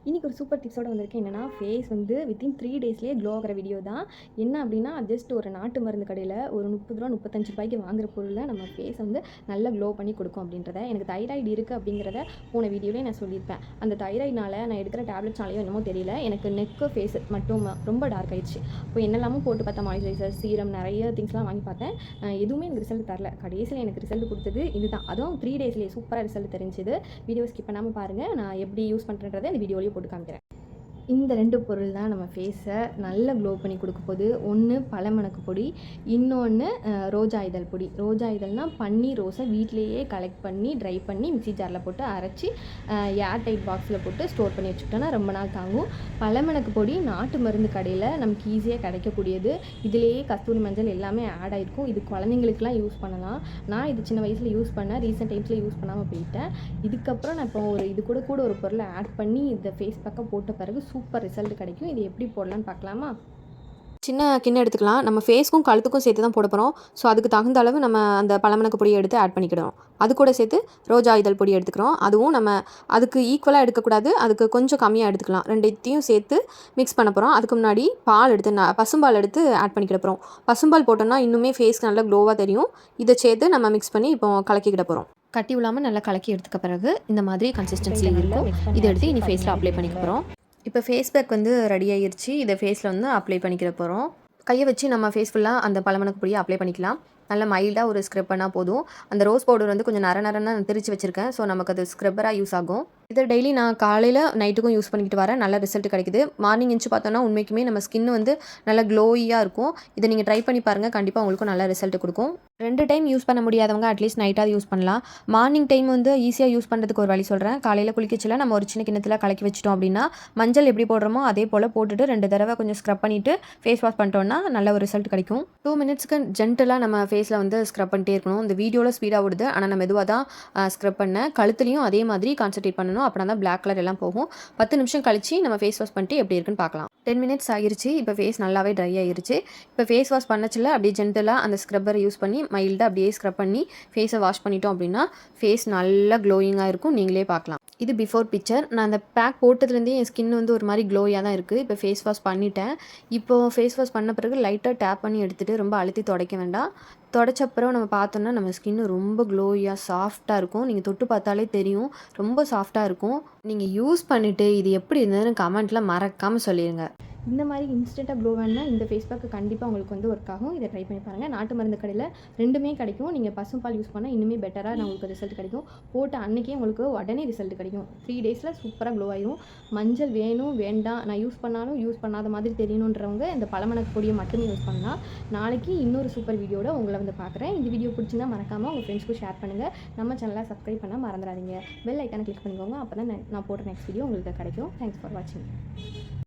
இன்றைக்கி ஒரு சூப்பர் டிப்ஸோடு வந்திருக்கேன். என்னென்னா ஃபேஸ் வந்து வித்தின் 3 டேஸ்லேயே க்ளோ ஆகிற வீடியோ தான். என்ன அப்படின்னா ஜஸ்ட் ஒரு நாட்டு மருந்து கடையில் ஒரு ₹30 ₹35 வாங்குற பொருளில் நம்ம ஃபேஸை வந்து நல்லா க்ளோ பண்ணி கொடுக்கும் அப்படின்றத. எனக்கு தைராய்டு இருக்குது அப்படிங்கிறத போன வீடியோலேயே நான் சொல்லியிருப்பேன். அந்த தைராய்டுனால நான் எடுக்கிற டேப்லெட்ஸ்னாலேயோ என்னமோ தெரியல, எனக்கு நெக்கு ஃபேஸ் மட்டும் ரொம்ப டார்க் ஆயிடுச்சு. இப்போ என்னெல்லாமோ போட்டு பார்த்தேன், மாய்ஸ்சரைசர், சீரம், நிறைய திங்ஸ்லாம் வாங்கி பார்த்தேன். எதுவுமே எனக்கு ரிசல்ட் தரல. கடைசியில் எனக்கு ரிசல்ட் கொடுத்தது இதுதான். அதுவும் 3 டேஸ்லேயே சூப்பராக ரிசல்ட் தெரிஞ்சுது. வீடியோ ஸ்கிப் பண்ணாமல் பாருங்கள். நான் எப்படி யூஸ் பண்ணுறேன்றதை இந்த வீடியோலேயே போட்டு காமிக்கிறேன். இந்த 2 பொருள் தான் நம்ம ஃபேஸை நல்லா க்ளோ பண்ணி கொடுக்க போகுது. ஒன்று பழமணக்கு பொடி, இன்னொன்று ரோஜா இதழ் பொடி. ரோஜா இதழ்னால் பன்னீர் ரோஸை வீட்டிலேயே கலெக்ட் பண்ணி ட்ரை பண்ணி மிக்ஸி ஜாரில் போட்டு அரைச்சி ஏர் டைட் பாக்ஸில் போட்டு ஸ்டோர் பண்ணி வச்சுக்கிட்டோன்னா ரொம்ப நாள் தாங்கும். பழமணக்கு பொடி நாட்டு மருந்து கடையில் நமக்கு ஈஸியாக கிடைக்கக்கூடியது. இதிலேயே கஸ்தூரி மஞ்சள் எல்லாமே ஆட் ஆகிருக்கும். இது குழந்தைங்களுக்குலாம் யூஸ் பண்ணலாம். நான் இது சின்ன வயசில் யூஸ் பண்ணேன், ரீசெண்ட் டைம்ஸில் யூஸ் பண்ணாமல் போயிட்டேன். இதுக்கப்புறம் நான் இப்போ இது கூட ஒரு பொருளை ஆட் பண்ணி இந்த ஃபேஸ் பக்கம் போட்ட பிறகு சூப்பர் ரிசல்ட் கிடைக்கும். இது எப்படி போடலான்னு பார்க்கலாமா? சின்ன கிண்ணம் எடுத்துக்கலாம். நம்ம ஃபேஸ்க்கும் கழுத்துக்கும் சேர்த்து தான் போட போகிறோம். ஸோ அதுக்கு தகுந்த அளவு நம்ம அந்த பழமணக்கு பொடியை எடுத்து ஆட் பண்ணிக்கிடுறோம். அது கூட சேர்த்து ரோஜா இதழ் பொடி எடுத்துக்கிறோம். அதுவும் நம்ம அதுக்கு ஈக்குவலாக எடுக்கக்கூடாது, அதுக்கு கொஞ்சம் கம்மியாக எடுத்துக்கலாம். ரெண்டையும் சேர்த்து மிக்ஸ் பண்ண போகிறோம். அதுக்கு முன்னாடி பால் எடுத்து பசும்பால் எடுத்து ஆட் பண்ணிக்கிட போகிறோம். பசும்பால் போட்டோம்னா இன்னுமே ஃபேஸ் நல்லா க்ளோவாக தெரியும். இதை சேர்த்து நம்ம மிக்ஸ் பண்ணி இப்போ கலக்கிக்கிட போகிறோம். கட்டி விடாமல் நல்லா கலக்கி எடுத்துக்க பிறகு இந்த மாதிரி கன்சிஸ்டன்சி இருக்கும். இதை எடுத்து இனி ஃபேஸில் அப்ளை பண்ணிக்க போகிறோம். இப்போ ஃபேஸ் பேக் வந்து ரெடி ஆகிருச்சு. இதை ஃபேஸில் வந்து அப்ளை பண்ணிக்கிற போகிறோம். கையை வச்சு நம்ம ஃபேஸ் ஃபுல்லாக அந்த பழமணக்கு பொடியை அப்ளை பண்ணிக்கலாம். நல்லா மைல்டாக ஒரு ஸ்க்ரப் பண்ணால் போதும். அந்த ரோஸ் பவுடர் வந்து கொஞ்சம் நரன்னு திரிச்சு வச்சுருக்கேன். ஸோ நமக்கு அது ஸ்க்ரப்பராக யூஸ் ஆகும். இதை டெய்லி நான் காலையில் நைட்டுக்கும் யூஸ் பண்ணிக்கிட்டு வரேன். நல்ல ரிசல்ட் கிடைக்குது. மார்னிங் எந்திச்சு பார்த்தோன்னா உண்மைக்குமே நம்ம ஸ்கின் வந்து நல்லா க்ளோயியாக இருக்கும். இதை நீங்கள் ட்ரை பண்ணி பாருங்கள், கண்டிப்பாக உங்களுக்கும் நல்ல ரிசல்ட் கொடுக்கும். 2 டைம் யூஸ் பண்ண முடியாதவங்க அட்லீஸ்ட் நைட்டாவது யூஸ் பண்ணலாம். மார்னிங் டைம் வந்து ஈஸியாக யூஸ் பண்ணுறதுக்கு ஒரு வழி சொல்கிறேன். காலையில் குளிக்கச்சில நம்ம ஒரு சின்ன கிண்ணத்தில் கலக்கி வச்சிட்டோம் அப்படின்னா மஞ்சள் எப்படி போடுறோமோ அதே போல் போட்டுட்டு 2 தடவை கொஞ்சம் ஸ்க்ரப் பண்ணிவிட்டு ஃபேஸ் வாஷ் பண்ணிட்டோம்னா நல்ல ஒரு ரிசல்ட் கிடைக்கும். 2 மினிட்ஸ்க்கு ஜென்டலாக நம்ம ஃபேஸில் வந்து ஸ்க்ரப் பண்ணிட்டே இருக்கணும். இந்த வீடியோவில் ஸ்பீடாக விடுது, ஆனால் நான் மெதுவாக தான் ஸ்க்ரப் பண்ணேன். கழுத்துலையும் அதே மாதிரி கான்சன்ட்ரேட் பண்ணணும். அப்படின்னா தான் பிளாக் கலர் எல்லாம் போகும். 10 நிமிஷம் கழிச்சு நம்ம ஃபேஸ் வாஷ் பண்ணிட்டு எப்படி இருக்குன்னு பார்க்கலாம். 10 மினிட்ஸ் ஆகிருச்சு. இப்போ ஃபேஸ் நல்லாவே ட்ரை ஆகிருச்சு. இப்போ ஃபேஸ் வாஷ் பண்ணச்சில் அப்படியே ஜென்டலாக அந்த ஸ்க்ரப்பரை யூஸ் பண்ணி மைல்டாக அப்படியே ஸ்க்ரப் பண்ணி ஃபேஸை வாஷ் பண்ணிட்டோம் அப்படின்னா ஃபேஸ் நல்லா க்ளோயிங்காக இருக்கும். நீங்களே பார்க்கலாம். இது பிஃபோர் பிக்சர். நான் அந்த பேக் போட்டதுலேருந்தே என் ஸ்கின் வந்து ஒரு மாதிரி க்ளோயாக தான் இருக்குது. இப்போ ஃபேஸ் வாஷ் பண்ணிட்டேன். இப்போது ஃபேஸ் வாஷ் பண்ண பிறகு லைட்டாக டேப் பண்ணி எடுத்துகிட்டு ரொம்ப அழுத்தி துடைக்க வேண்டாம். தொடச்சப்புறம் நம்ம பார்த்தோம்னா நம்ம ஸ்கின்னு ரொம்ப க்ளோயாக சாஃப்டாக இருக்கும். நீங்கள் தொட்டு பார்த்தாலே தெரியும், ரொம்ப சாஃப்டாக இருக்கும். நீங்கள் யூஸ் பண்ணிவிட்டு இது எப்படி இருந்ததுன்னு கமெண்ட்டில் மறக்காமல் சொல்லிடுங்க. இந்த மாதிரி இன்ஸ்டண்ட்டாக க்ளோ வேணும்னா இந்த ஃபேஸ் பேக்கு கண்டிப்பாக உங்களுக்கு வந்து ஒர்க் ஆகும். இதை ட்ரை பண்ணி பாருங்கள். நாட்டு மருந்து கடையில் 2மே கிடைக்கும். நீங்கள் பசும்பால் யூஸ் பண்ணால் இன்னுமே பெட்டராக உங்களுக்கு ரிசல்ட் கிடைக்கும். போட்ட அன்றைக்கே உங்களுக்கு உடனே ரிசல்ட் கிடைக்கும். 3 டேஸில் சூப்பராக க்ளோ ஆயிடும். மஞ்சள் வேணும் வேண்டாம், நான் யூஸ் பண்ணாலும் யூஸ் பண்ணாத மாதிரி தெரியணுன்றவங்க இந்த பழமணக்கு பொடியை மட்டுமே யூஸ் பண்ணலாம். நாளைக்கு இன்னொரு சூப்பர் வீடியோட உங்களை வந்து பார்க்குறேன். இந்த வீடியோ பிடிச்சிருந்தா மறக்காமல் உங்கள் ஃப்ரெண்ட்ஸ்க்கு ஷேர் பண்ணுங்கள். நம்ம சேனலை சப்ஸ்கிரைப் பண்ண மறந்துடாதீங்க. பெல் ஐக்கானை கிளிக் பண்ணிக்கோங்க. அப்போ தான் நான் போடுற நெக்ஸ்ட் வீடியோ உங்களுக்கு கிடைக்கும். தேங்க்ஸ் ஃபார் வாட்சிங்.